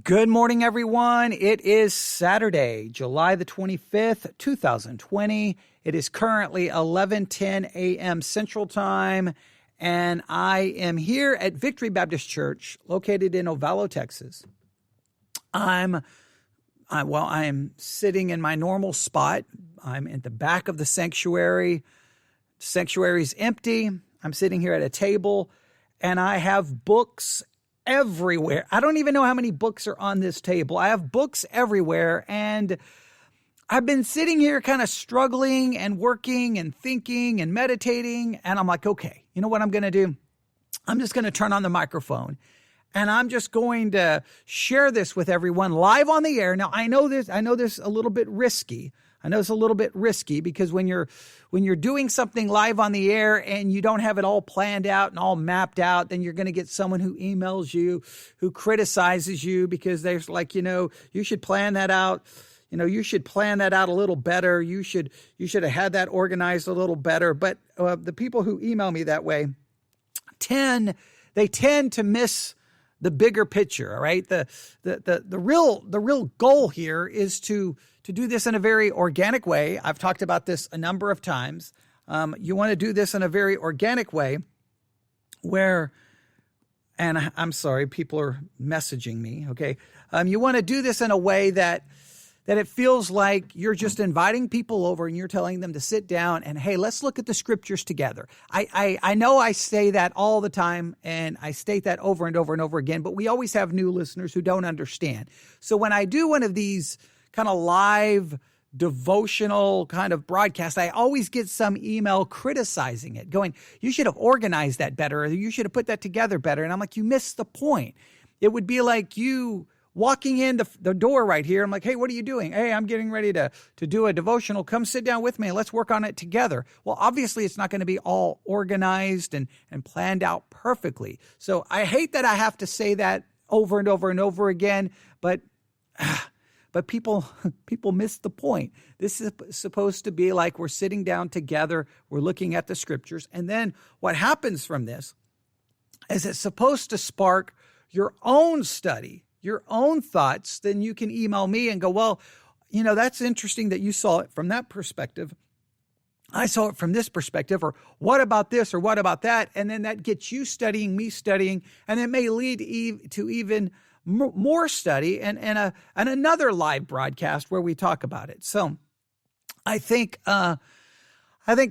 Good morning, everyone. It is Saturday, July the 25th, 2020. It is currently 11:10 a.m. Central Time, and I am here at Victory Baptist Church, located in Ovalo, Texas. I am sitting in my normal spot. I'm at the back of the sanctuary. The sanctuary is empty. I'm sitting here at a table, and I have books everywhere. I don't even know how many books are on this table. I have books everywhere, and I've been sitting here kind of struggling and working and thinking and meditating, and I'm like, okay, you know what I'm going to do? I'm just going to turn on the microphone, and I'm just going to share this with everyone live on the air. Now, I know this a little bit risky. I know it's a little bit risky because when you're doing something live on the air and you don't have it all planned out and all mapped out, then you're going to get someone who emails you, who criticizes you because they're like, you should plan that out. You should plan that out a little better. You should have had that organized a little better. But the people who email me that way tend to miss the bigger picture. All right. The real goal here is to do this in a very organic way. I've talked about this a number of times. You want to do this in a very organic way and I'm sorry, people are messaging me. Okay. You want to do this in a way that it feels like you're just inviting people over and you're telling them to sit down and, hey, let's look at the scriptures together. I know I say that all the time and I state that over and over and over again, but we always have new listeners who don't understand. So when I do one of these kind of live devotional kind of broadcasts, I always get some email criticizing it, going, you should have organized that better, or you should have put that together better. And I'm like, you missed the point. It would be like you walking in the door right here. I'm like, hey, what are you doing? Hey, I'm getting ready to do a devotional. Come sit down with me and let's work on it together. Well, obviously it's not going to be all organized and planned out perfectly. So I hate that I have to say that over and over and over again, but people miss the point. This is supposed to be like we're sitting down together, we're looking at the scriptures, and then what happens from this is it's supposed to spark your own study, your own thoughts. Then you can email me and go, well, that's interesting that you saw it from that perspective. I saw it from this perspective, or what about this, or what about that? And then that gets you studying, me studying, and it may lead to even more study and another live broadcast where we talk about it. So I think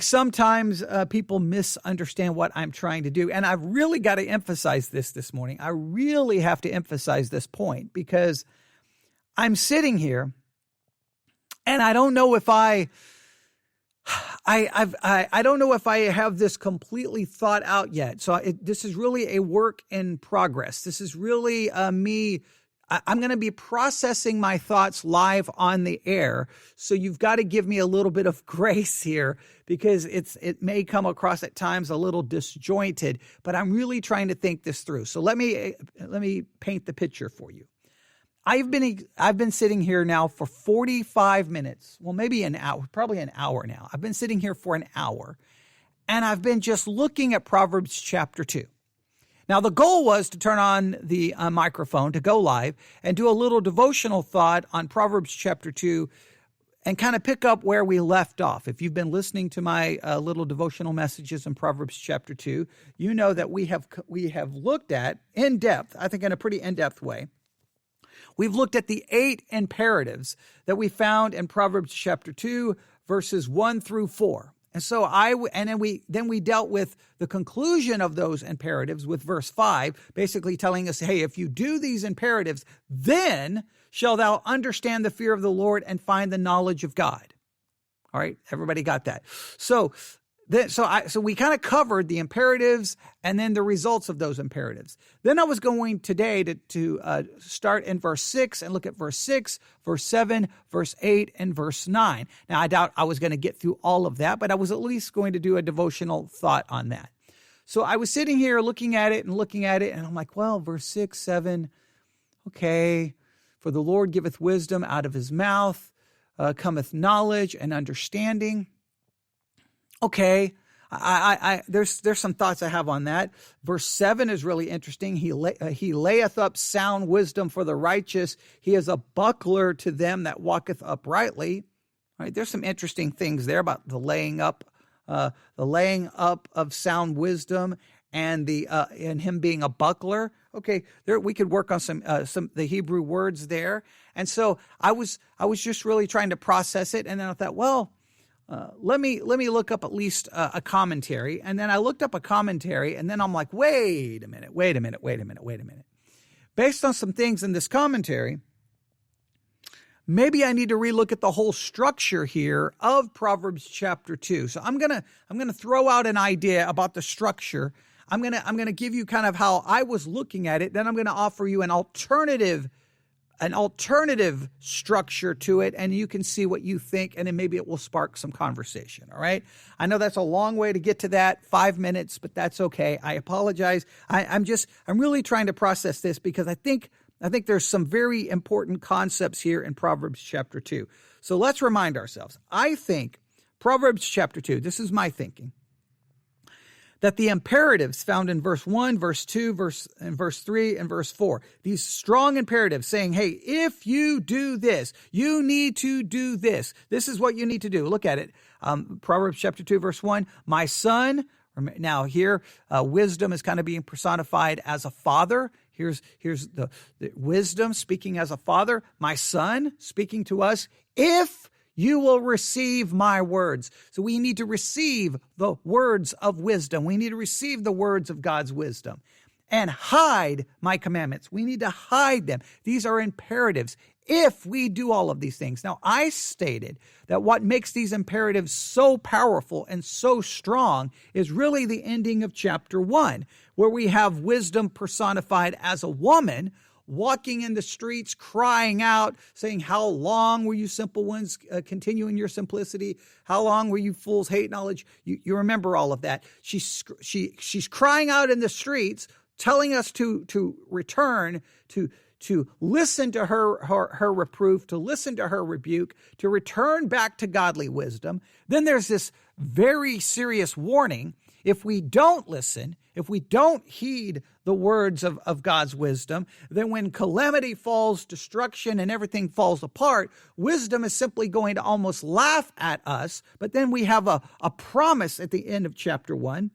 sometimes people misunderstand what I'm trying to do. And I've really got to emphasize this morning. I really have to emphasize this point because I'm sitting here and I don't know if I don't know if I have this completely thought out yet. So this is really a work in progress. This is really me. I'm going to be processing my thoughts live on the air. So you've got to give me a little bit of grace here because it may come across at times a little disjointed, but I'm really trying to think this through. So let me paint the picture for you. I've been sitting here now for 45 minutes. Well, maybe an hour, probably an hour now. I've been sitting here for an hour and I've been just looking at Proverbs chapter 2. Now, the goal was to turn on the microphone, to go live and do a little devotional thought on Proverbs chapter 2 and kind of pick up where we left off. If you've been listening to my little devotional messages in Proverbs chapter 2, you know that we have looked at in depth, I think in a pretty in-depth way. We've looked at the 8 imperatives that we found in Proverbs chapter 2, verses 1 through 4. And so then we dealt with the conclusion of those imperatives with verse 5, basically telling us, hey, if you do these imperatives, then shall thou understand the fear of the Lord and find the knowledge of God. All right, everybody got that. So we kind of covered the imperatives and then the results of those imperatives. Then I was going today to start in verse 6 and look at verse 6, verse 7, verse 8, and verse 9. Now, I doubt I was going to get through all of that, but I was at least going to do a devotional thought on that. So I was sitting here looking at it, and I'm like, well, verse 6, 7, okay. For the Lord giveth wisdom, out of his mouth cometh knowledge and understanding. Okay, There's some thoughts I have on that. Verse 7 is really interesting. He layeth up sound wisdom for the righteous. He is a buckler to them that walketh uprightly. All right, there's some interesting things there about the laying up of sound wisdom and him being a buckler. Okay, there we could work on some the Hebrew words there. And so I was just really trying to process it, and then I thought, well, let me look up at least a commentary. And then I looked up a commentary, and then I'm like, wait a minute. Based on some things in this commentary, maybe I need to relook at the whole structure here of Proverbs chapter 2. So I'm gonna throw out an idea about the structure. I'm gonna give you kind of how I was looking at it. Then I'm gonna offer you an alternative structure to it, and you can see what you think, and then maybe it will spark some conversation. All right. I know that's a long way to get to that, 5 minutes, but that's okay. I apologize. I'm really trying to process this because I think there's some very important concepts here in Proverbs chapter 2. So let's remind ourselves. I think Proverbs chapter 2, this is my thinking, that the imperatives found in verse 1, verse 2, verse 3, and verse 4, these strong imperatives saying, hey, if you do this, you need to do this. This is what you need to do. Look at it. Proverbs chapter 2, verse 1, my son. Now here, wisdom is kind of being personified as a father. Here's the wisdom speaking as a father. My son speaking to us, if you will receive my words. So we need to receive the words of wisdom. We need to receive the words of God's wisdom and hide my commandments. We need to hide them. These are imperatives if we do all of these things. Now, I stated that what makes these imperatives so powerful and so strong is really the ending of chapter 1, where we have wisdom personified as a woman walking in the streets, crying out, saying, how long will you simple ones continue in your simplicity? How long will you fools hate knowledge? You remember all of that. She's crying out in the streets, telling us to return, to listen to her reproof, to listen to her rebuke, to return back to godly wisdom. Then there's this very serious warning. If we don't listen, if we don't heed the words of God's wisdom, then when calamity falls, destruction, and everything falls apart, wisdom is simply going to almost laugh at us. But then we have a promise at the end of chapter 1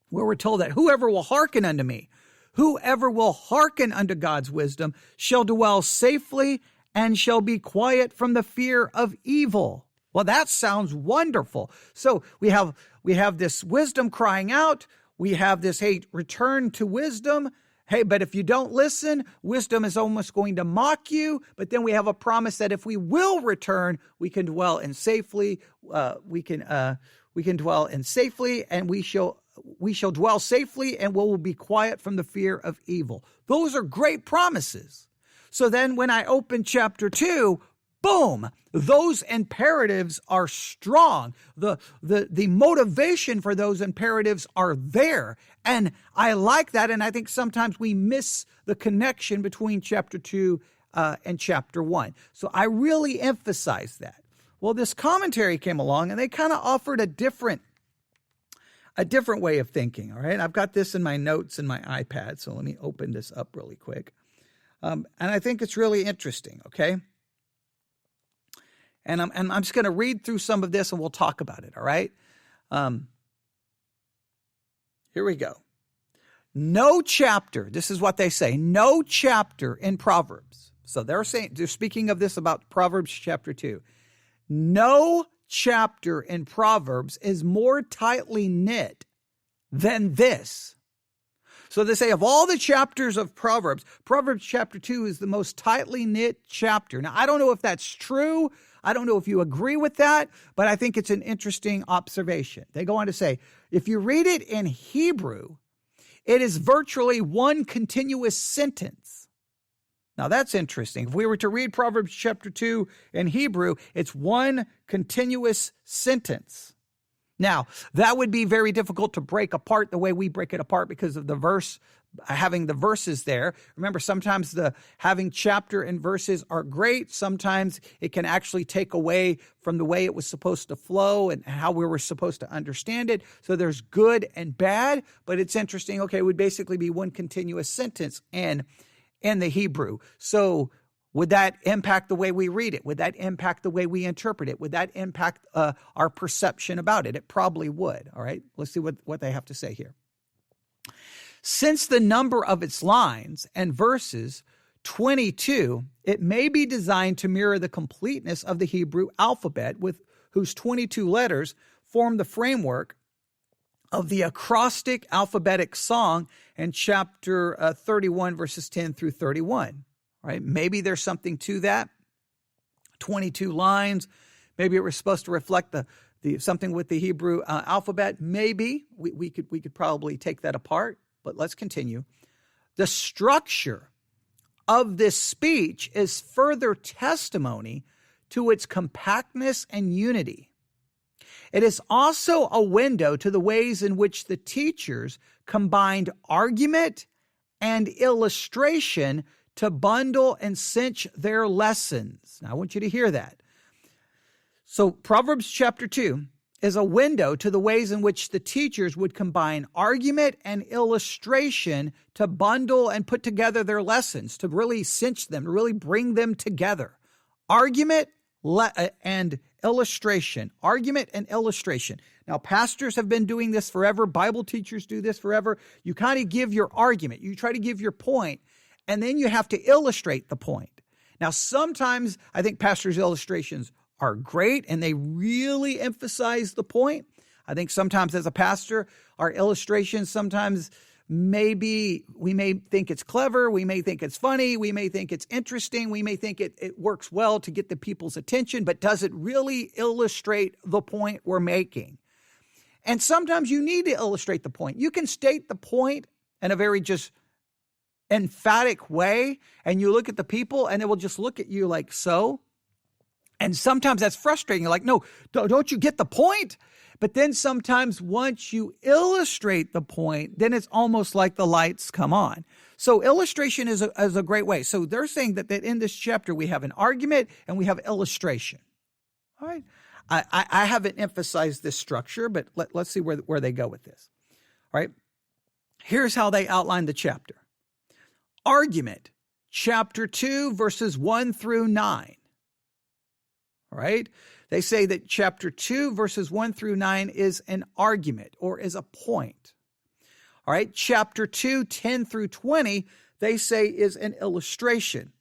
where we're told that whoever will hearken unto me, whoever will hearken unto God's wisdom shall dwell safely and shall be quiet from the fear of evil. Well, that sounds wonderful. So we have this wisdom crying out. We have this, hey, return to wisdom. Hey, but if you don't listen, wisdom is almost going to mock you. But then we have a promise that if we will return, we can dwell in safely. We can dwell in safely, and we shall dwell safely, and we will be quiet from the fear of evil. Those are great promises. So then when I open chapter 2, boom, those imperatives are strong. The motivation for those imperatives are there. And I like that. And I think sometimes we miss the connection between chapter 2 and chapter 1. So I really emphasize that. Well, this commentary came along and they kind of offered a different way of thinking. All right. I've got this in my notes in my iPad. So let me open this up really quick. And I think it's really interesting. Okay. And I'm just going to read through some of this and we'll talk about it, all right? Here we go. No chapter, this is what they say, no chapter in Proverbs. So they're speaking of this about Proverbs chapter 2. No chapter in Proverbs is more tightly knit than this. So they say of all the chapters of Proverbs, Proverbs chapter 2 is the most tightly knit chapter. Now, I don't know if that's true. I don't know if you agree with that, but I think it's an interesting observation. They go on to say, if you read it in Hebrew, it is virtually one continuous sentence. Now, that's interesting. If we were to read Proverbs chapter 2 in Hebrew, it's one continuous sentence. Now, that would be very difficult to break apart the way we break it apart because of the verse having the verses there. Remember, sometimes having chapter and verses are great. Sometimes it can actually take away from the way it was supposed to flow and how we were supposed to understand it. So there's good and bad, but it's interesting. Okay, it would basically be one continuous sentence in the Hebrew. So would that impact the way we read it? Would that impact the way we interpret it? Would that impact our perception about it? It probably would. All right, let's see what they have to say here. Since the number of its lines and verses, 22, it may be designed to mirror the completeness of the Hebrew alphabet, with whose 22 letters form the framework of the acrostic alphabetic song in chapter 31, verses 10 through 31. All right, maybe there's something to that. 22 lines. Maybe it was supposed to reflect the something with the Hebrew alphabet. Maybe we could probably take that apart. But let's continue. The structure of this speech is further testimony to its compactness and unity. It is also a window to the ways in which the teachers combined argument and illustration to bundle and cinch their lessons. Now, I want you to hear that. So Proverbs chapter 2 is a window to the ways in which the teachers would combine argument and illustration to bundle and put together their lessons, to really cinch them, to really bring them together. Argument and illustration. Argument and illustration. Now, pastors have been doing this forever. Bible teachers do this forever. You kind of give your argument. You try to give your point, and then you have to illustrate the point. Now, sometimes I think pastors' illustrations are great, and they really emphasize the point. I think sometimes as a pastor, our illustrations sometimes we may think it's clever, we may think it's funny, we may think it's interesting, we may think it works well to get the people's attention, but does it really illustrate the point we're making? And sometimes you need to illustrate the point. You can state the point in a very just emphatic way, and you look at the people, and they will just look at you like so. And sometimes that's frustrating. You're like, no, don't you get the point? But then sometimes once you illustrate the point, then it's almost like the lights come on. So illustration is a great way. So they're saying that in this chapter we have an argument and we have illustration. All right. I haven't emphasized this structure, but let's see where they go with this. All right. Here's how they outline the chapter. Argument, chapter 2, verses 1 through 9. All right. They say that chapter 2, verses 1 through 9 is an argument or is a point. All right. Chapter 2, 10 through 20, they say is an illustration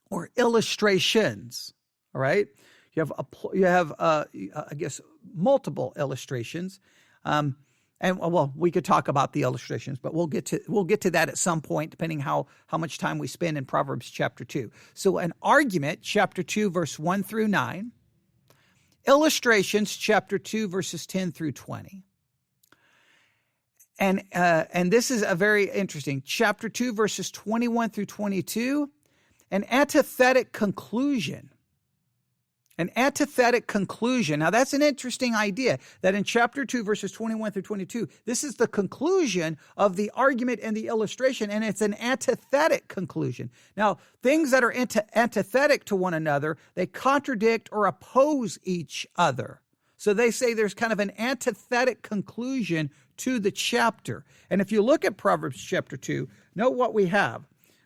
or illustrations. All right. You have I guess multiple illustrations. And we could talk about the illustrations, but we'll get to that at some point, depending how much time we spend in Proverbs chapter 2. So an argument, chapter 2, verse 1 through 9. Illustrations, chapter 2, verses 10 through 20. And this is a very interesting. Chapter 2, verses 21 through 22, an antithetic conclusion. An antithetic conclusion. Now, that's an interesting idea, that in chapter 2, verses 21 through 22, this is the conclusion of the argument and the illustration, and it's an antithetic conclusion. Now, things that are antithetic to one another, they contradict or oppose each other. So they say there's kind of an antithetic conclusion to the chapter. And if you look at Proverbs chapter 2, note what we have.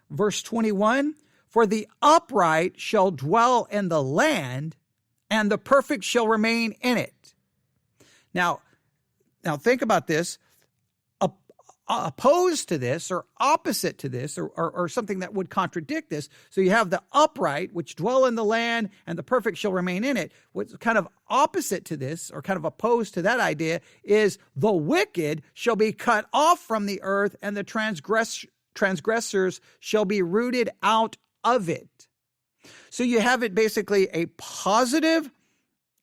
Verse 21, for the upright shall dwell in the land, and the perfect shall remain in it. Now think about this. Opposed to this or opposite to this or something that would contradict this. So you have the upright, which dwell in the land, and the perfect shall remain in it. What's kind of opposite to this or kind of opposed to that idea is the wicked shall be cut off from the earth, and the transgressors shall be rooted out of it. So you have it basically a positive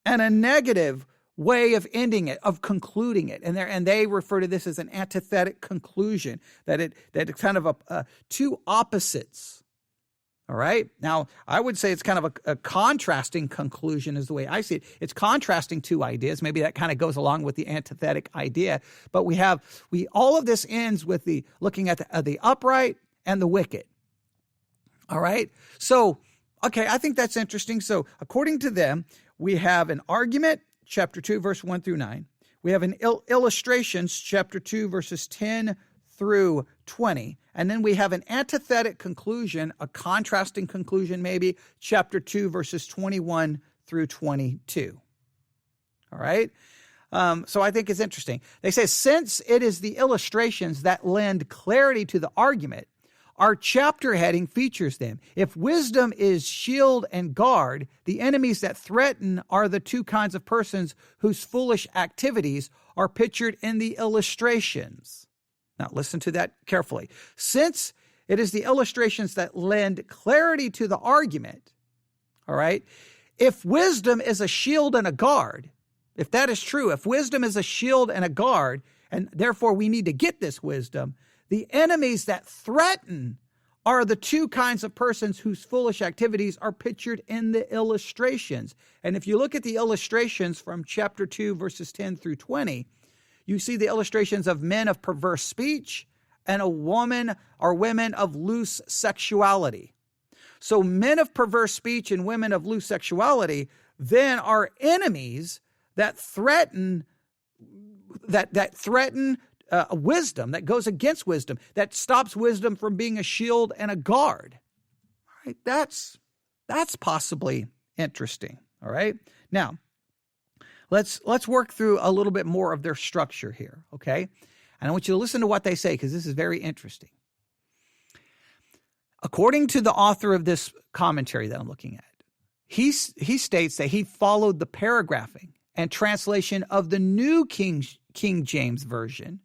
and a negative way of ending it, of concluding it. And they refer to this as an antithetic conclusion, that it's kind of two opposites. All right. Now, I would say it's kind of a contrasting conclusion is the way I see it. It's contrasting two ideas. Maybe that kind of goes along with the antithetic idea. But all of this ends with the looking at the upright and the wicked. All right. So, okay, I think that's interesting. So, according to them, we have an argument, chapter 2, verse 1 through 9. We have an illustrations, chapter 2, verses 10 through 20. And then we have an antithetic conclusion, a contrasting conclusion maybe, chapter 2, verses 21 through 22. All right? So I think it's interesting. They say, since it is the illustrations that lend clarity to the argument, our chapter heading features them. If wisdom is shield and guard, the enemies that threaten are the two kinds of persons whose foolish activities are pictured in the illustrations. Now, listen to that carefully. Since it is the illustrations that lend clarity to the argument, all right, if wisdom is a shield and a guard, if that is true, if wisdom is a shield and a guard, and therefore we need to get this wisdom, the enemies that threaten are the two kinds of persons whose foolish activities are pictured in the illustrations. And if you look at the illustrations from chapter 2, verses 10 through 20, you see the illustrations of men of perverse speech and a woman or women of loose sexuality. So men of perverse speech and women of loose sexuality then are enemies that threaten wisdom, that goes against wisdom, that stops wisdom from being a shield and a guard. All right, that's possibly interesting. All right. Now, let's work through a little bit more of their structure here, okay? And I want you to listen to what they say because this is very interesting. According to the author of this commentary that I'm looking at, he states that he followed the paragraphing and translation of the New King James Version,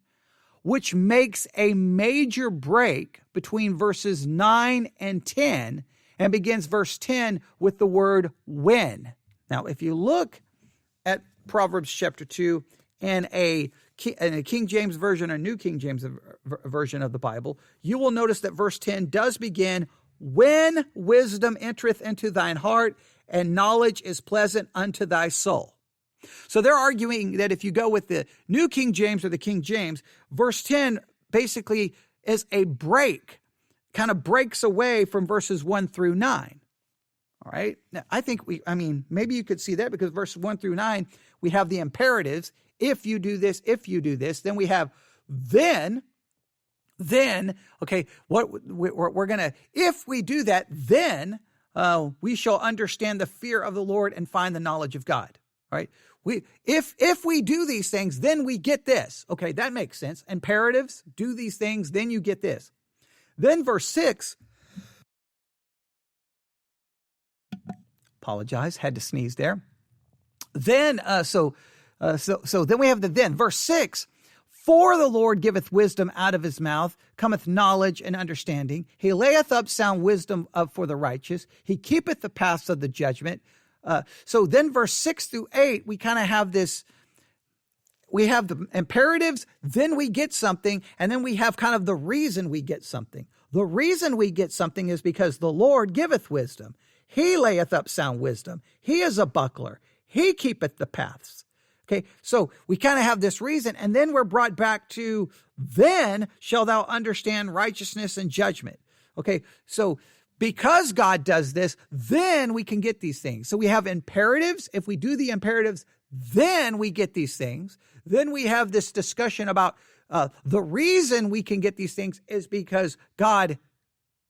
which makes a major break between verses 9 and 10 and begins verse 10 with the word when. Now, if you look at Proverbs chapter 2 in a King James Version or New King James Version of the Bible, you will notice that verse 10 does begin, when wisdom entereth into thine heart and knowledge is pleasant unto thy soul. So they're arguing that if you go with the New King James or the King James, verse 10 basically is a break, kind of breaks away from verses 1 through 9. All right. Now, I think maybe you could see that because verses 1 through 9, we have the imperatives. If you do this, if you do this, then we have then, okay, what we're going to, if we do that, then we shall understand the fear of the Lord and find the knowledge of God. All right. If we do these things, then we get this. Okay. That makes sense. Imperatives, do these things, then you get this. Then verse 6, apologize, had to sneeze there. Then, so then we have the then. Verse 6, for the Lord giveth wisdom out of his mouth, cometh knowledge and understanding. He layeth up sound wisdom for the righteous. He keepeth the paths of the judgment. So then verse 6 through 8, we kind of have this, we have the imperatives, then we get something, and then we have kind of the reason we get something. The reason we get something is because the Lord giveth wisdom. He layeth up sound wisdom. He is a buckler. He keepeth the paths. Okay, so we kind of have this reason, and then we're brought back to, then shall thou understand righteousness and judgment. Okay, so because God does this, then we can get these things. So we have imperatives. If we do the imperatives, then we get these things. Then we have this discussion about the reason we can get these things is because God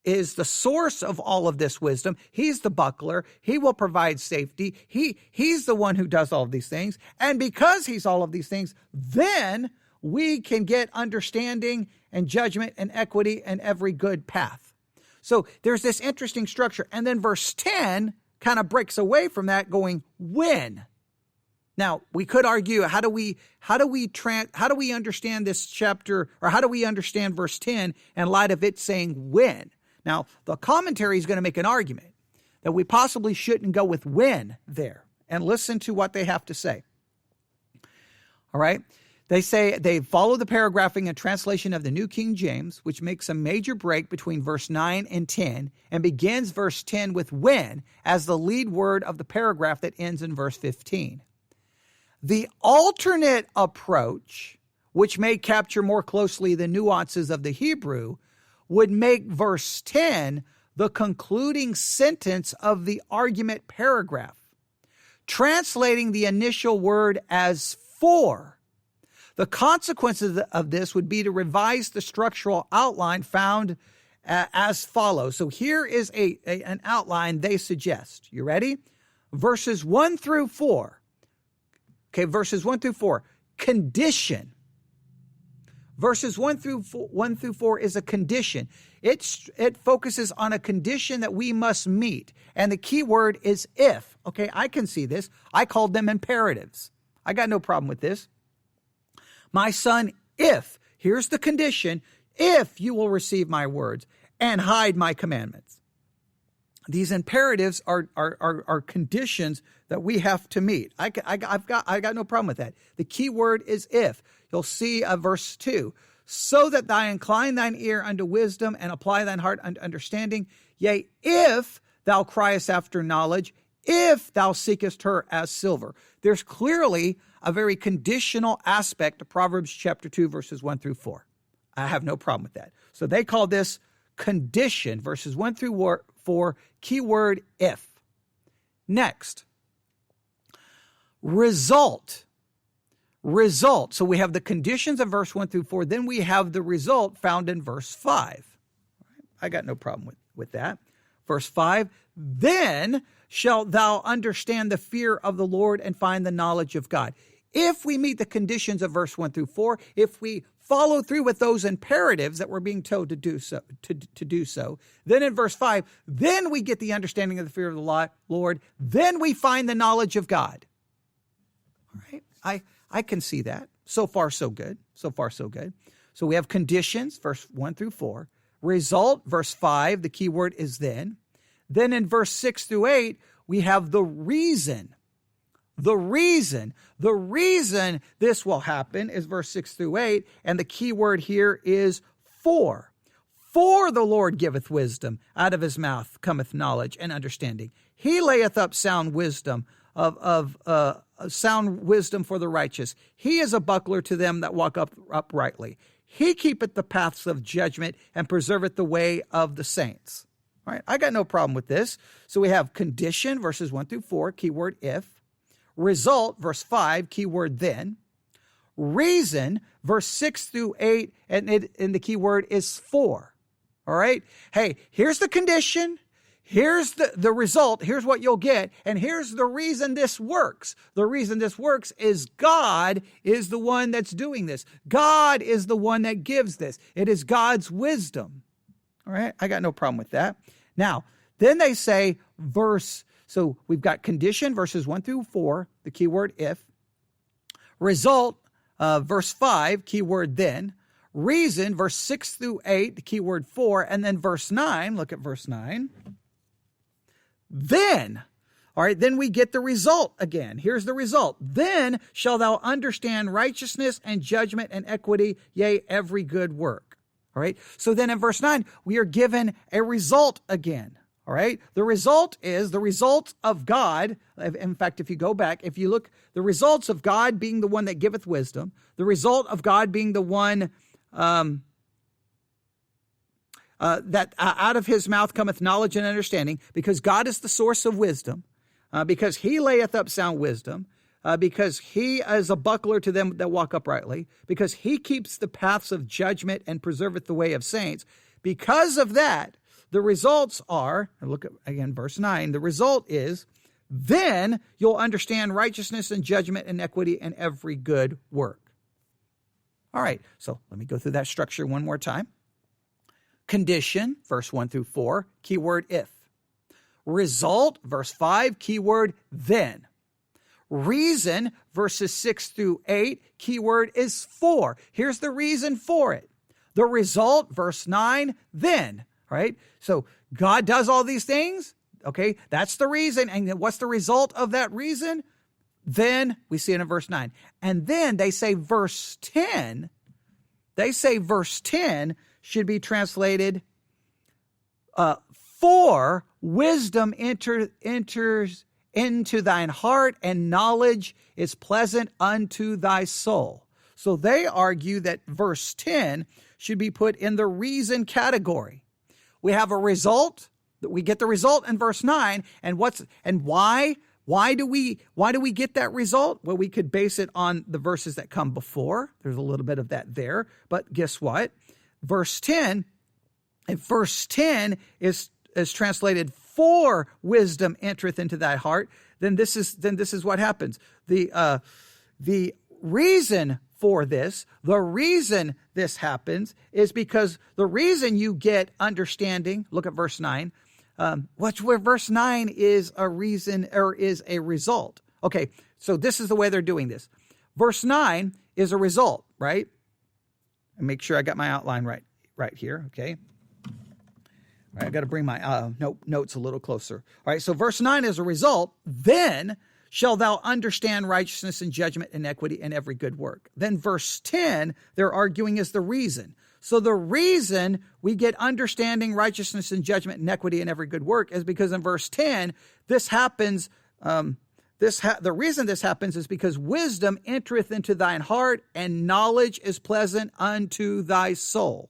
is the source of all of this wisdom. He's the buckler. He will provide safety. He's the one who does all of these things. And because he's all of these things, then we can get understanding and judgment and equity and every good path. So there's this interesting structure. And then verse 10 kind of breaks away from that going, when? Now, we could argue, how do we understand this chapter, or how do we understand verse 10 in light of it saying when? Now, the commentary is going to make an argument that we possibly shouldn't go with when there, and listen to what they have to say. All right. They say they follow the paragraphing and translation of the New King James, which makes a major break between verse 9 and 10 and begins verse 10 with when as the lead word of the paragraph that ends in verse 15. The alternate approach, which may capture more closely the nuances of the Hebrew, would make verse 10 the concluding sentence of the argument paragraph, translating the initial word as for. The consequences of this would be to revise the structural outline found as follows. So here is an outline they suggest. You ready? Verses 1 through 4. Okay, verses 1 through 4. Condition. Verses 1 through 4 is a condition. It focuses on a condition that we must meet. And the key word is if. Okay, I can see this. I called them imperatives. I got no problem with this. My son, if, here's the condition, if you will receive my words and hide my commandments. These imperatives are conditions that we have to meet. I got no problem with that. The key word is if. You'll see verse 2. So that thou incline thine ear unto wisdom and apply thine heart unto understanding. Yea, if thou criest after knowledge, if thou seekest her as silver. There's clearly a very conditional aspect to Proverbs chapter 2, verses 1 through 4. I have no problem with that. So they call this condition, verses 1 through 4, keyword if. Next, result. Result. So we have the conditions of verse 1 through 4. Then we have the result found in verse 5. I got no problem with that. Verse 5, then shalt thou understand the fear of the Lord and find the knowledge of God. If we meet the conditions of verse 1 through 4, if we follow through with those imperatives that we're being told to do so, then in verse 5, then we get the understanding of the fear of the Lord, then we find the knowledge of God. All right, I can see that. So far, so good. So far, so good. So we have conditions, verse 1 through 4. Result, verse 5, the key word is then. Then in verse 6 through 8, we have the reason. The reason this will happen is verse 6 through 8, and the key word here is for. For the Lord giveth wisdom, out of his mouth cometh knowledge and understanding. He layeth up sound wisdom sound wisdom for the righteous. He is a buckler to them that walk uprightly. He keepeth the paths of judgment and preserveth the way of the saints. All right, I got no problem with this. So we have condition, verses 1 through 4, keyword if. Result, verse 5, keyword then. Reason, verse 6 through 8, and the key word is for. All right? Hey, here's the condition. Here's the result. Here's what you'll get. And here's the reason this works. The reason this works is God is the one that's doing this. God is the one that gives this. It is God's wisdom. All right? I got no problem with that. Now, then they say so we've got condition, verses 1 through 4, the keyword if. Result, verse 5, keyword then. Reason, verse 6 through 8, the keyword for. And then verse 9, look at verse 9. Then, all right, then we get the result again. Here's the result. Then shall thou understand righteousness and judgment and equity, yea, every good work. All right. So then in verse 9, we are given a result again. All right. The result is the result of God. In fact, if you go back, if you look, the results of God being the one that giveth wisdom, the result of God being the one that out of his mouth cometh knowledge and understanding, because God is the source of wisdom, because he layeth up sound wisdom, because he is a buckler to them that walk uprightly, because he keeps the paths of judgment and preserveth the way of saints. Because of that, the results are, and look at again, verse 9, the result is, then you'll understand righteousness and judgment and equity and every good work. All right, so let me go through that structure one more time. Condition, verse 1 through 4, keyword if. Result, verse 5, keyword then. Reason, verses 6 through 8, keyword is for. Here's the reason for it. The result, verse 9, then. Right? So God does all these things. Okay, that's the reason. And what's the result of that reason? Then we see it in verse 9. And then they say verse 10 should be translated, for wisdom enters into thine heart, and knowledge is pleasant unto thy soul. So they argue that verse 10 should be put in the reason category. We have a result. We get the result in verse 9. And why? Why do we get that result? Well, we could base it on the verses that come before. There's a little bit of that there. But guess what? Verse 10, if verse 10 is translated, for wisdom entereth into thy heart, then this is what happens. The reason for this, the reason this happens is because the reason you get understanding, look at verse 9, where verse 9 is a reason or is a result. Okay, so this is the way they're doing this. Verse 9 is a result, right? And make sure I got my outline right here, okay? All right, I got to bring my notes a little closer. All right, so verse 9 is a result. Then shall thou understand righteousness and judgment and equity and every good work. Then verse 10, they're arguing, is the reason. So the reason we get understanding, righteousness and judgment and equity and every good work is because in verse 10, this happens. The reason this happens is because wisdom entereth into thine heart, and knowledge is pleasant unto thy soul.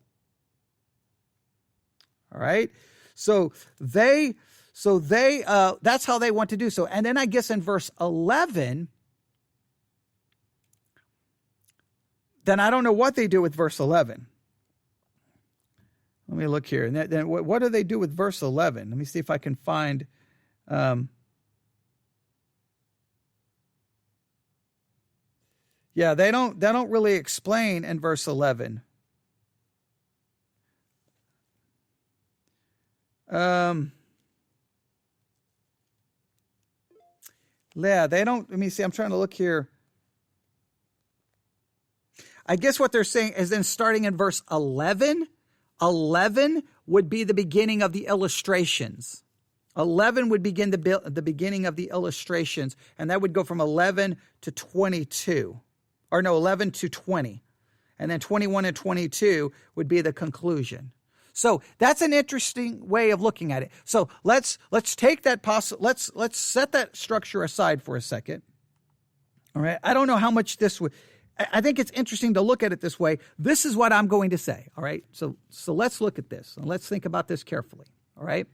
All right. So they that's how they want to do so. And then I guess in verse 11, then I don't know what they do with verse 11. Let me look here. And then what do they do with verse 11? Let me see if I can find. Yeah, they don't really explain in verse 11. Yeah, they don't. Let me see. I'm trying to look here. I guess what they're saying is then starting in verse 11, 11 would be the beginning of the illustrations. 11 would begin the beginning of the illustrations, and that would go from 11 to 22. Or no, 11 to 20. And then 21 and 22 would be the conclusion. So that's an interesting way of looking at it. So let's take that let's set that structure aside for a second. All right. I don't know how much this would. I think it's interesting to look at it this way. This is what I'm going to say. All right. So let's look at this and let's think about this carefully. All right.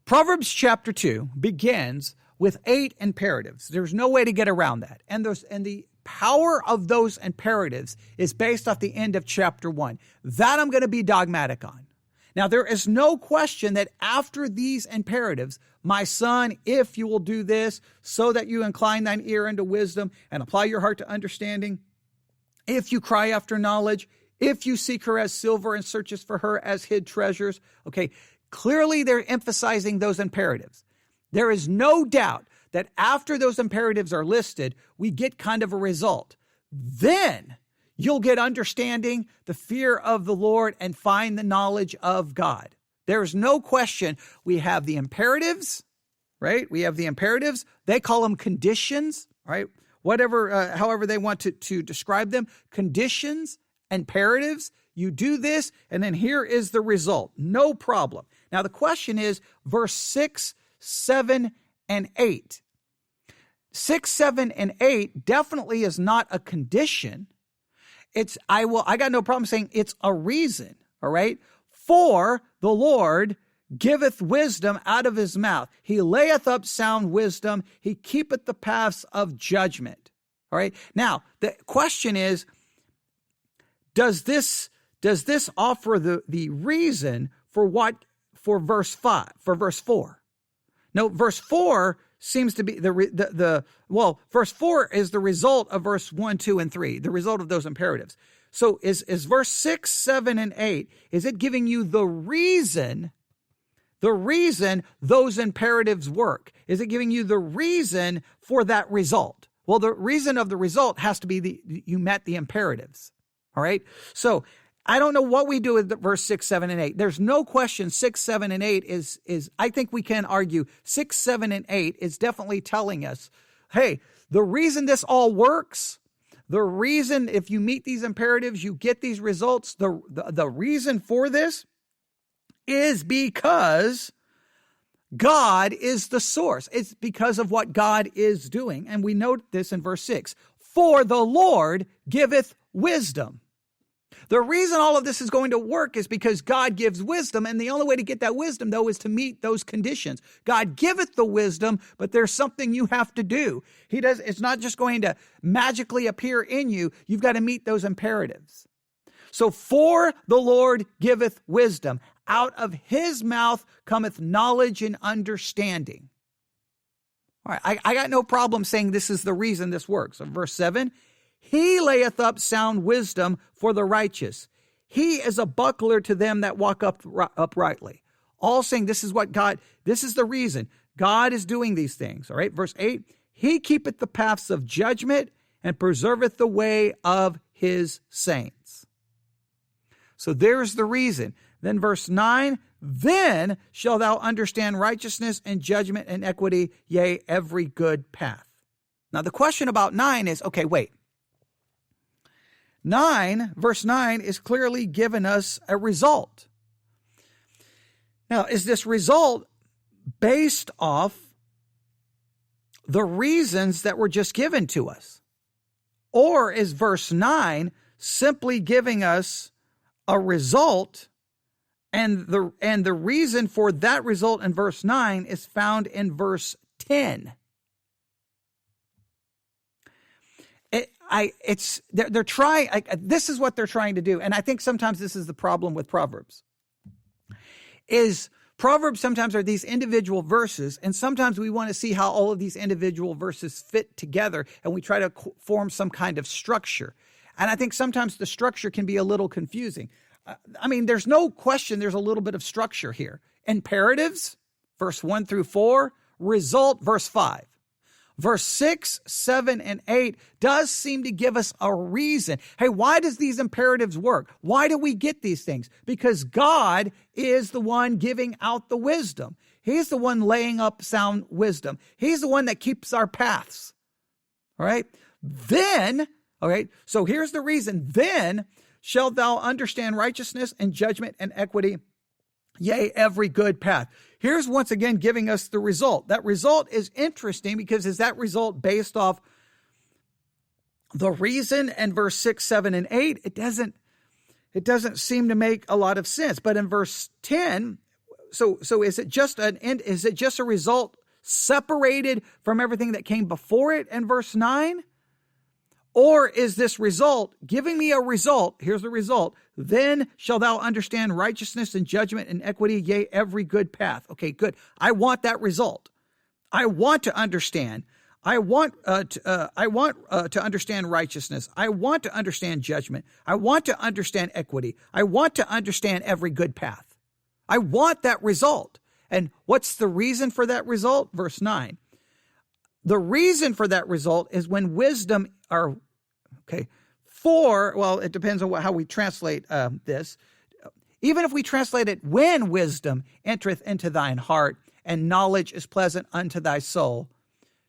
Proverbs chapter 2 begins with 8 imperatives. There's no way to get around that. And the power of those imperatives is based off the end of chapter 1. That I'm going to be dogmatic on. Now, there is no question that after these imperatives, my son, if you will do this, so that you incline thine ear unto wisdom and apply your heart to understanding, if you cry after knowledge, if you seek her as silver and searchest for her as hid treasures. Okay, clearly they're emphasizing those imperatives. There is no doubt that after those imperatives are listed, we get kind of a result. Then you'll get understanding, the fear of the Lord, and find the knowledge of God. There's no question. We have the imperatives, right? We have the imperatives. They call them conditions, right? Whatever, however they want to describe them. Conditions, imperatives. You do this, and then here is the result. No problem. Now the question is verse 6, 7, and 8. 6, 7, and 8 definitely is not a condition. I got no problem saying it's a reason, all right? For the Lord giveth wisdom out of his mouth. He layeth up sound wisdom. He keepeth the paths of judgment, all right? Now, the question is, does this offer the reason for verse 5, for verse 4? No, verse 4 seems to be verse 4 is the result of verse 1, 2, and 3, the result of those imperatives. So is verse 6, 7, and 8, is it giving you the reason those imperatives work? Is it giving you the reason for that result? Well, the reason of the result has to be you met the imperatives. All right. So I don't know what we do with verse 6, 7, and 8. There's no question 6, 7, and 8 is I think we can argue 6, 7, and 8 is definitely telling us, hey, the reason this all works, the reason if you meet these imperatives, you get these results, the reason for this is because God is the source. It's because of what God is doing. And we note this in verse 6. For the Lord giveth wisdom. The reason all of this is going to work is because God gives wisdom, and the only way to get that wisdom, though, is to meet those conditions. God giveth the wisdom, but there's something you have to do. It's not just going to magically appear in you. You've got to meet those imperatives. So, for the Lord giveth wisdom. Out of his mouth cometh knowledge and understanding. All right, I got no problem saying this is the reason this works. So verse 7, he layeth up sound wisdom for the righteous. He is a buckler to them that walk uprightly. All saying this is the reason God is doing these things. All right, verse 8, he keepeth the paths of judgment and preserveth the way of his saints. So there's the reason. Then verse 9, then shalt thou understand righteousness and judgment and equity, yea, every good path. Now the question about 9 is, okay, wait. Verse 9 is clearly giving us a result. Now, is this result based off the reasons that were just given to us? Or is verse 9 simply giving us a result, and the reason for that result in verse 9 is found in verse 10? They're trying. This is what they're trying to do, and I think sometimes this is the problem with Proverbs. Proverbs sometimes are these individual verses, and sometimes we want to see how all of these individual verses fit together, and we try to form some kind of structure. And I think sometimes the structure can be a little confusing. There's no question there's a little bit of structure here. Imperatives, verse 1 through 4, result, verse 5. Verse 6, 7, and 8 does seem to give us a reason. Hey, why does these imperatives work? Why do we get these things? Because God is the one giving out the wisdom. He's the one laying up sound wisdom. He's the one that keeps our paths. All right? So here's the reason. Then shalt thou understand righteousness and judgment and equity, yea, every good path. Here's once again giving us the result. That result is interesting because is that result based off the reason in verse 6, 7, and 8? It doesn't seem to make a lot of sense. But in verse 10, so is it just a result separated from everything that came before it in verse 9? Or is this result giving me a result? Here's the result. Then shalt thou understand righteousness and judgment and equity, yea, every good path. Okay, good. I want that result. I want to understand. I want to understand righteousness. I want to understand judgment. I want to understand equity. I want to understand every good path. I want that result. And what's the reason for that result? Verse 9. The reason for that result is when wisdom it depends on how we translate this. Even if we translate it, when wisdom entereth into thine heart, and knowledge is pleasant unto thy soul,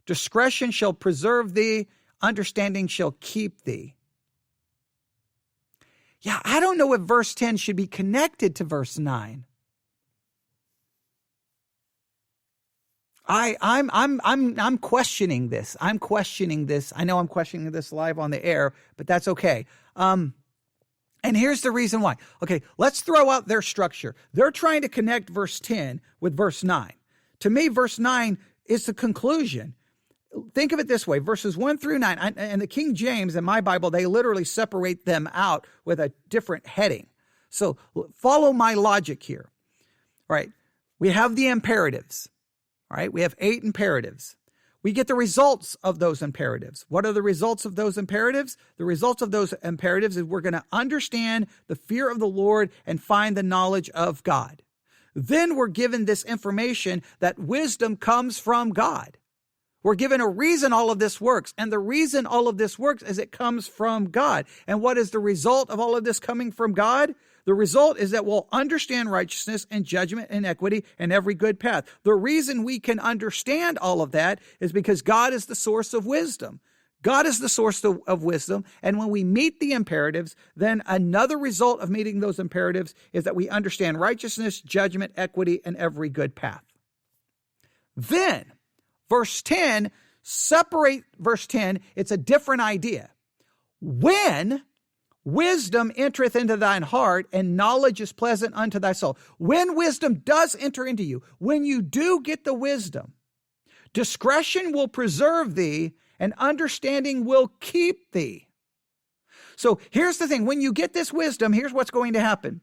discretion shall preserve thee, understanding shall keep thee. Yeah, I don't know if verse 10 should be connected to verse 9. I'm questioning this. I'm questioning this. I know I'm questioning this live on the air, but that's okay. And here's the reason why. Okay, let's throw out their structure. They're trying to connect verse 10 with verse 9. To me, verse 9 is the conclusion. Think of it this way, verses 1 through 9, and the King James in my Bible, they literally separate them out with a different heading. So follow my logic here. All right, we have the imperatives. All right, we have 8 imperatives. We get the results of those imperatives. What are the results of those imperatives? The results of those imperatives is we're going to understand the fear of the Lord and find the knowledge of God. Then we're given this information that wisdom comes from God. We're given a reason all of this works. And the reason all of this works is it comes from God. And what is the result of all of this coming from God? The result is that we'll understand righteousness and judgment and equity and every good path. The reason we can understand all of that is because God is the source of wisdom. God is the source of wisdom. And when we meet the imperatives, then another result of meeting those imperatives is that we understand righteousness, judgment, equity, and every good path. Then, verse 10, separate verse 10, it's a different idea. When wisdom entereth into thine heart, and knowledge is pleasant unto thy soul. When wisdom does enter into you, when you do get the wisdom, discretion will preserve thee, and understanding will keep thee. So here's the thing. When you get this wisdom, here's what's going to happen.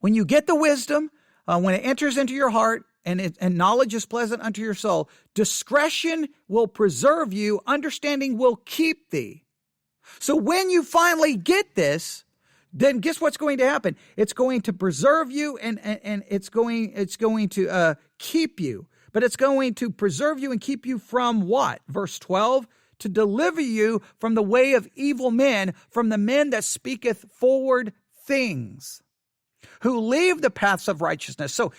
When you get the wisdom, when it enters into your heart, and knowledge is pleasant unto your soul, discretion will preserve you, understanding will keep thee. So when you finally get this, then guess what's going to happen? It's going to preserve you, and it's going to keep you. But it's going to preserve you and keep you from what? Verse 12, to deliver you from the way of evil men, from the men that speaketh forward things, who leave the paths of righteousness. So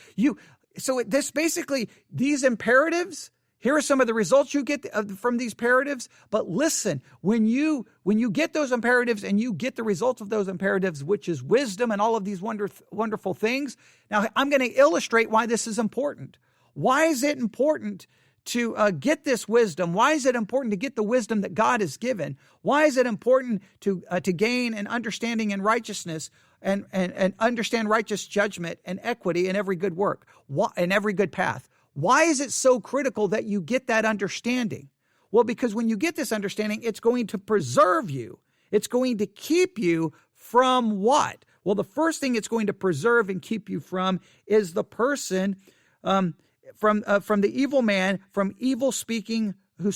this basically, these imperatives, here are some of the results you get from these imperatives. But listen, when you get those imperatives and you get the results of those imperatives, which is wisdom and all of these wonderful things. Now, I'm going to illustrate why this is important. Why is it important to get this wisdom? Why is it important to get the wisdom that God has given? Why is it important to gain an understanding in righteousness and understand righteous judgment and equity in every good work, in every good path? Why is it so critical that you get that understanding? Well, because when you get this understanding, it's going to preserve you. It's going to keep you from what? Well, the first thing it's going to preserve and keep you from is the person from the evil man, from evil speaking, who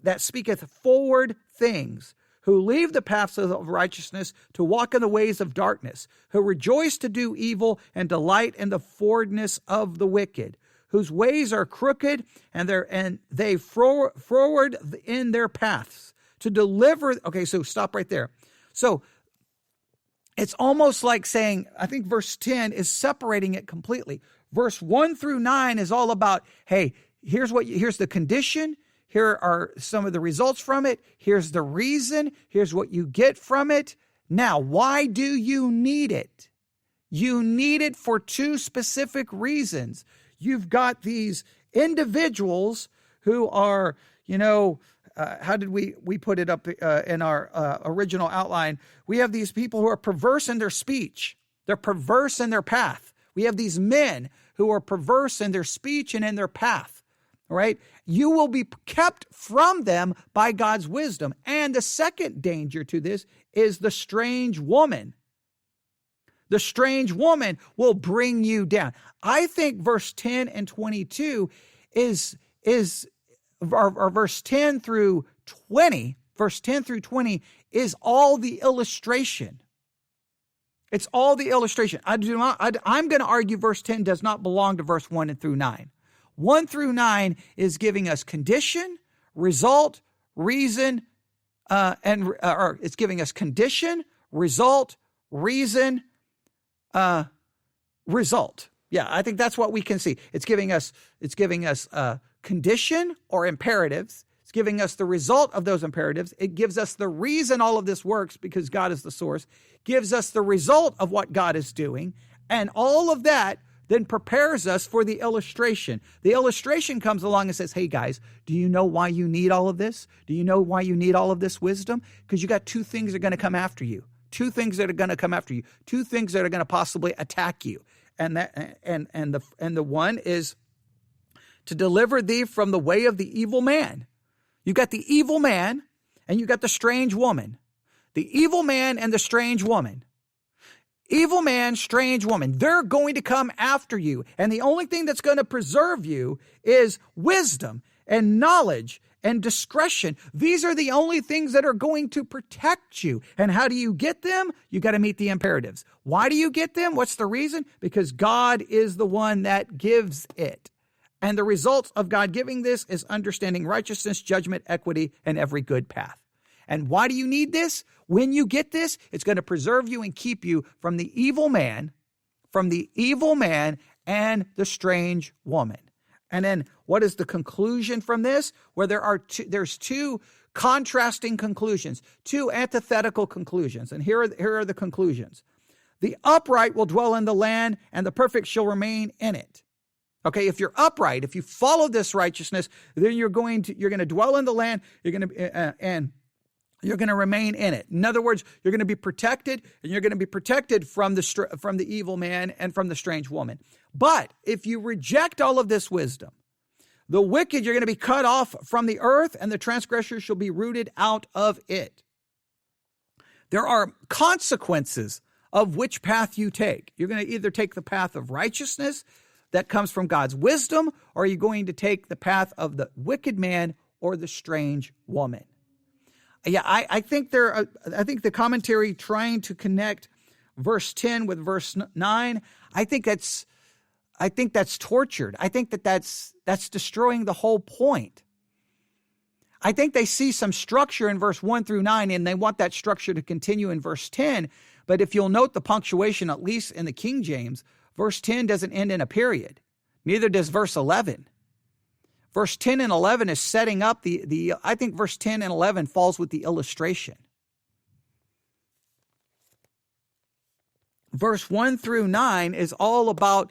that speaketh forward things, who leave the paths of righteousness to walk in the ways of darkness, who rejoice to do evil and delight in the forwardness of the wicked, whose ways are crooked, and they forward in their paths to deliver. Okay, so stop right there. So it's almost like saying, I think verse 10 is separating it completely. Verse 1 through 9 is all about, hey, here's the condition. Here are some of the results from it. Here's the reason. Here's what you get from it. Now, why do you need it? You need it for two specific reasons. You've got these individuals who are, how did we put it up in our original outline? We have these people who are perverse in their speech. They're perverse in their path. We have these men who are perverse in their speech and in their path. All right. You will be kept from them by God's wisdom. And the second danger to this is the strange woman. The strange woman will bring you down. I think verse 10 and 22 is verse 10 through 20. Verse 10 through 20 is all the illustration. It's all the illustration. I'm going to argue verse 10 does not belong to verse 1 through 9. 1 through 9 is giving us condition, result, reason, or it's giving us condition, result, reason, result. Yeah, I think that's what we can see. It's giving us condition or imperatives. It's giving us the result of those imperatives. It gives us the reason all of this works because God is the source, gives us the result of what God is doing, and all of that then prepares us for the illustration. The illustration comes along and says, hey guys, do you know why you need all of this? Do you know why you need all of this wisdom? Because you got two things that are going to come after you. Two things that are going to come after you. Two things that are going to possibly attack you. And the one is to deliver thee from the way of the evil man. You got the evil man and you got the strange woman. The evil man and the strange woman. Evil man, strange woman. They're going to come after you. And the only thing that's going to preserve you is wisdom and knowledge and discretion. These are the only things that are going to protect you. And how do you get them? You got to meet the imperatives. Why do you get them? What's the reason? Because God is the one that gives it. And the result of God giving this is understanding righteousness, judgment, equity, and every good path. And why do you need this? When you get this, it's going to preserve you and keep you from the evil man and the strange woman. And then what is the conclusion from this? Where there's two contrasting conclusions, two antithetical conclusions. And here are the conclusions. The upright will dwell in the land, and the perfect shall remain in it. Okay, if you're upright, if you follow this righteousness, then you're going to dwell in the land. And you're going to remain in it. In other words, you're going to be protected, and you're going to be protected from the evil man and from the strange woman. But if you reject all of this wisdom, the wicked, you're going to be cut off from the earth, and the transgressors shall be rooted out of it. There are consequences of which path you take. You're going to either take the path of righteousness that comes from God's wisdom, or you're going to take the path of the wicked man or the strange woman. Yeah, I think the commentary trying to connect verse 10 with verse 9, I think that's tortured. I think that's destroying the whole point. I think they see some structure in verse 1 through 9, and they want that structure to continue in verse 10. But if you'll note the punctuation, at least in the King James, verse 10 doesn't end in a period. Neither does verse 11. Verse 10 and 11 is setting up I think verse 10 and 11 falls with the illustration. Verse 1 through 9 is all about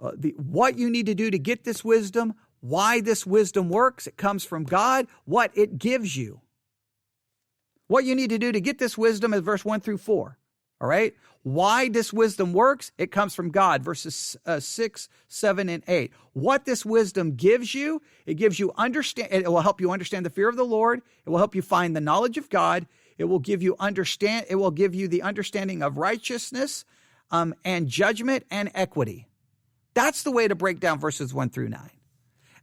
what you need to do to get this wisdom, why this wisdom works. It comes from God, what it gives you. What you need to do to get this wisdom is verse 1 through 4. All right? Why this wisdom works, it comes from God, verses 6, 7, and 8. What this wisdom gives you, it gives you it will help you understand the fear of the Lord. It will help you find the knowledge of God. It will give you the understanding of righteousness, and judgment and equity. That's the way to break down verses 1 through 9.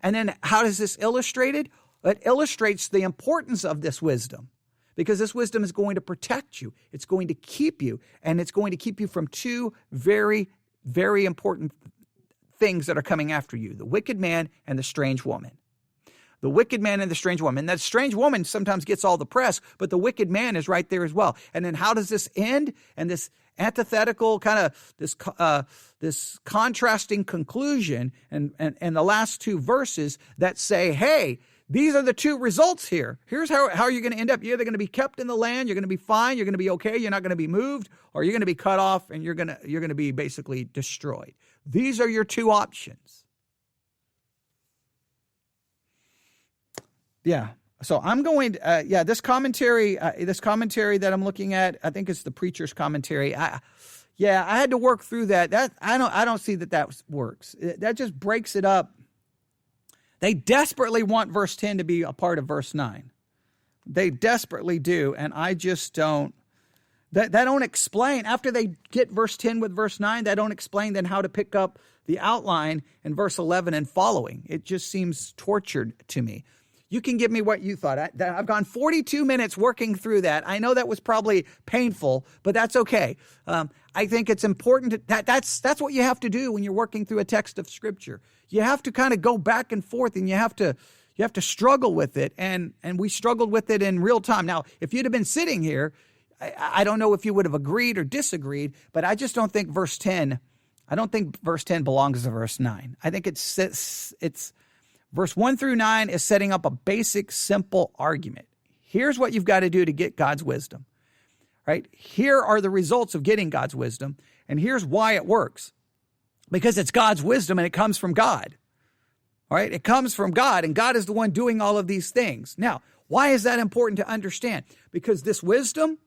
And then how is this illustrated? It illustrates the importance of this wisdom, because this wisdom is going to protect you. It's going to keep you, and it's going to keep you from two very, very important things that are coming after you: the wicked man and the strange woman. The wicked man and the strange woman. That strange woman sometimes gets all the press, but the wicked man is right there as well. And then how does this end? And this antithetical kind of this contrasting conclusion and the last two verses that say, hey, these are the two results here. Here's how you're going to end up. You're either going to be kept in the land, you're going to be fine, you're going to be okay, you're not going to be moved, or you're going to be cut off and you're going to be basically destroyed. These are your two options. Yeah. So I'm going to, this commentary that I'm looking at, I think it's the preacher's commentary. I had to work through that. I don't see that works. That just breaks it up. They desperately want verse 10 to be a part of verse 9. They desperately do. And I just don't, that don't explain, after they get verse 10 with verse 9, they don't explain then how to pick up the outline in verse 11 and following. It just seems tortured to me. You can give me what you thought. I've gone 42 minutes working through that. I know that was probably painful, but that's okay. I think it's important that's what you have to do when you're working through a text of Scripture. You have to kind of go back and forth, and you have to struggle with it. And we struggled with it in real time. Now, if you'd have been sitting here, I don't know if you would have agreed or disagreed, but I just don't think verse 10. I don't think verse 10 belongs to verse 9. I think it's verse 1 through 9 is setting up a basic, simple argument. Here's what you've got to do to get God's wisdom, right? Here are the results of getting God's wisdom, and here's why it works. Because it's God's wisdom, and it comes from God, all right? It comes from God, and God is the one doing all of these things. Now, why is that important to understand? Because this wisdom,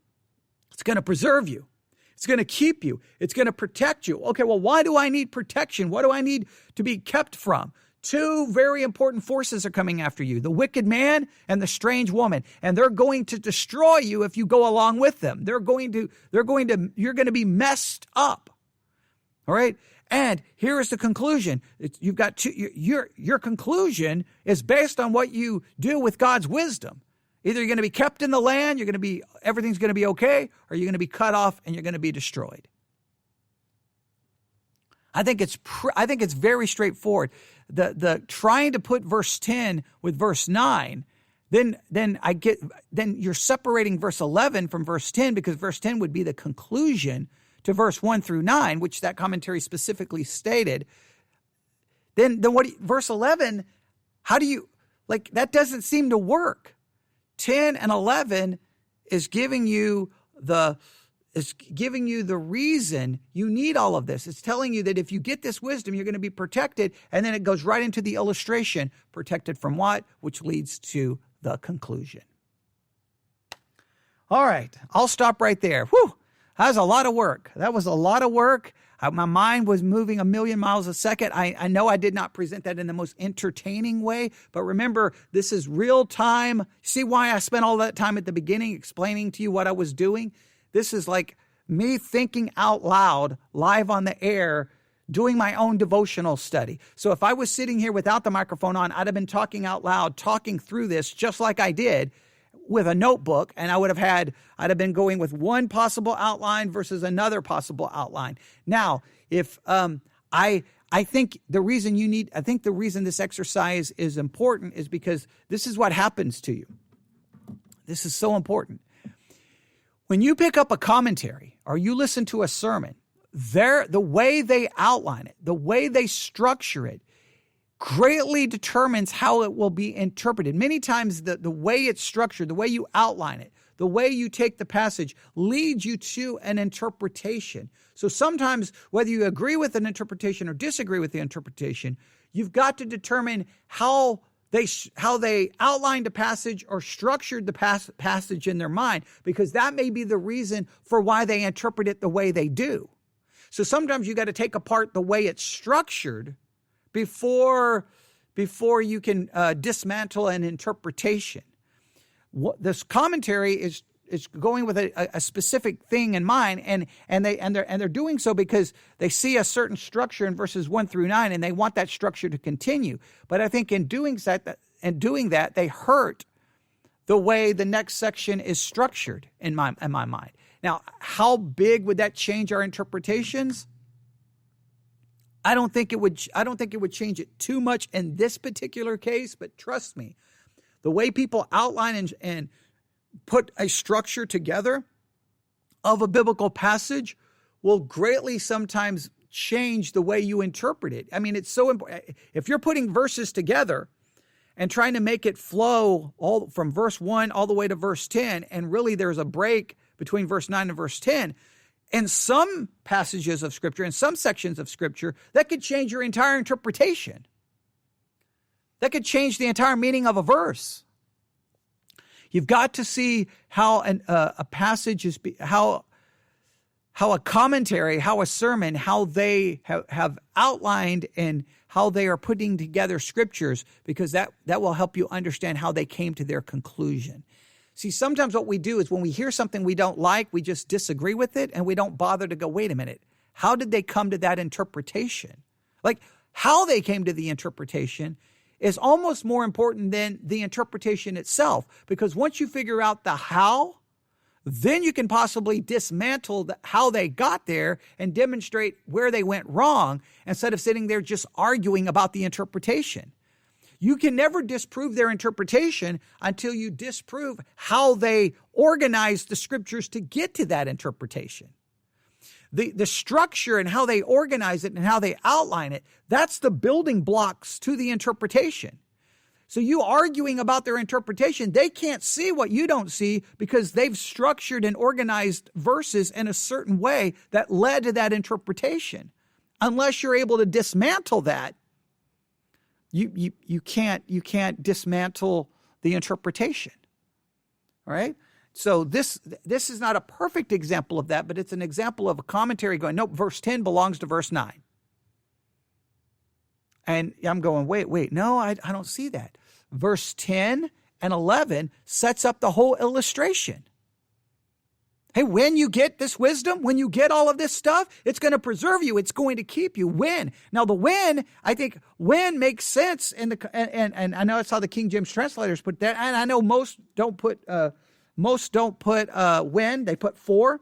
it's going to preserve you. It's going to keep you. It's going to protect you. Okay, well, why do I need protection? What do I need to be kept from? Two very important forces are coming after you, the wicked man and the strange woman, and they're going to destroy you if you go along with them. You're going to be messed up. All right? And here is the conclusion. You've got your conclusion is based on what you do with God's wisdom. Either you're going to be kept in the land, everything's going to be okay, or you're going to be cut off and you're going to be destroyed. I think it's very straightforward. The trying to put verse 10 with verse 9, then you're separating verse 11 from verse 10, because verse 10 would be the conclusion to verse 1 through 9, which that commentary specifically stated. Then verse 11, how do you, that doesn't seem to work. 10 and 11 is giving you the reason you need all of this. It's telling you that if you get this wisdom, you're going to be protected. And then it goes right into the illustration. Protected from what? Which leads to the conclusion. All right. I'll stop right there. Whew. That was a lot of work. My mind was moving 1,000,000 miles a second. I know I did not present that in the most entertaining way, but remember, this is real time. See why I spent all that time at the beginning explaining to you what I was doing? This is like me thinking out loud, live on the air, doing my own devotional study. So if I was sitting here without the microphone on, I'd have been talking out loud, talking through this just like I did with a notebook, and I'd have been going with one possible outline versus another possible outline. Now, if I think the reason this exercise is important is because this is what happens to you. This is so important. When you pick up a commentary or you listen to a sermon, the way they outline it, the way they structure it, greatly determines how it will be interpreted. Many times the way it's structured, the way you outline it, the way you take the passage leads you to an interpretation. So sometimes, whether you agree with an interpretation or disagree with the interpretation, you've got to determine how they outlined a passage or structured the passage in their mind, because that may be the reason for why they interpret it the way they do. So sometimes you got to take apart the way it's structured before you can dismantle an interpretation. This commentary is going with a specific thing in mind, and they're doing so because they see a certain structure in verses 1 through 9, and they want that structure to continue. But I think in doing that, they hurt the way the next section is structured in my mind. Now, how big would that change our interpretations? I don't think it would change it too much in this particular case, but trust me, the way people outline and put a structure together of a biblical passage will greatly sometimes change the way you interpret it. I mean, it's so important. If you're putting verses together and trying to make it flow all from verse 1 all the way to verse 10, and really there's a break between verse 9 and verse 10, in some passages of Scripture, in some sections of Scripture, that could change your entire interpretation. That could change the entire meaning of a verse. You've got to see how a passage is, how a commentary, how a sermon, how they have outlined and how they are putting together scriptures, because that will help you understand how they came to their conclusion. See, sometimes what we do is when we hear something we don't like, we just disagree with it and we don't bother to go, wait a minute, how did they come to that interpretation? Like, how they came to the interpretation is almost more important than the interpretation itself, because once you figure out the how, then you can possibly dismantle how they got there and demonstrate where they went wrong instead of sitting there just arguing about the interpretation. You can never disprove their interpretation until you disprove how they organized the scriptures to get to that interpretation. The structure and how they organize it and how they outline it, that's the building blocks to the interpretation. So you arguing about their interpretation, they can't see what you don't see because they've structured and organized verses in a certain way that led to that interpretation. Unless you're able to dismantle that, you can't dismantle the interpretation. All right? So this is not a perfect example of that, but it's an example of a commentary going, nope, verse 10 belongs to verse 9. And I'm going, wait, no, I don't see that. Verse 10 and 11 sets up the whole illustration. Hey, when you get this wisdom, when you get all of this stuff, it's going to preserve you. It's going to keep you. When? Now, the when, I think when makes sense. And I know that's how the King James translators put that. And I know most don't put when, they put for.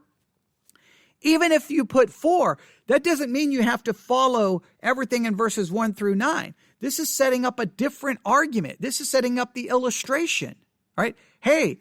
Even if you put 4, that doesn't mean you have to follow everything in verses 1 through 9. This is setting up a different argument. This is setting up the illustration, right? Hey,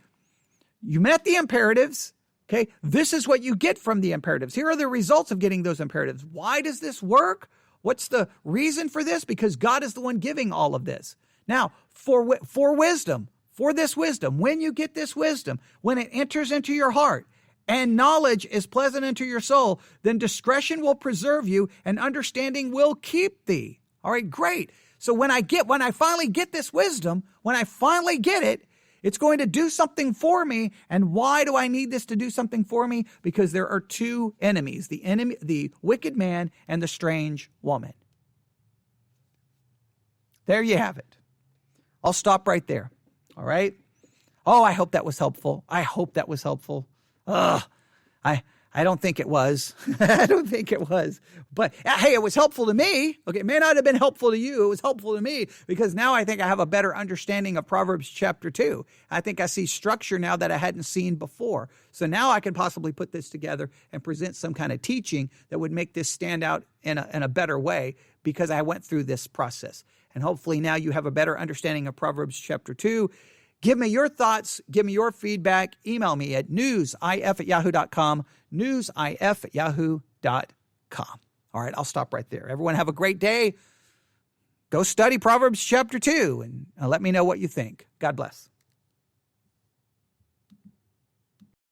you met the imperatives. Okay, this is what you get from the imperatives. Here are the results of getting those imperatives. Why does this work? What's the reason for this? Because God is the one giving all of this. Now, for wisdom, for this wisdom, when you get this wisdom, when it enters into your heart, and knowledge is pleasant unto your soul, then discretion will preserve you and understanding will keep thee. All right, great. So when I finally get this wisdom, when I finally get it, it's going to do something for me. And why do I need this to do something for me? Because there are 2 enemies, the wicked man and the strange woman. There you have it. I'll stop right there. All right. Oh, I hope that was helpful. I hope that was helpful. I don't think it was. I don't think it was. But hey, it was helpful to me. Okay, it may not have been helpful to you. It was helpful to me because now I think I have a better understanding of Proverbs chapter 2. I think I see structure now that I hadn't seen before. So now I can possibly put this together and present some kind of teaching that would make this stand out in a better way because I went through this process. And hopefully now you have a better understanding of Proverbs chapter 2. Give me your thoughts. Give me your feedback. Email me at newsif@yahoo.com, newsif@yahoo.com. All right, I'll stop right there. Everyone have a great day. Go study Proverbs chapter 2 and let me know what you think. God bless.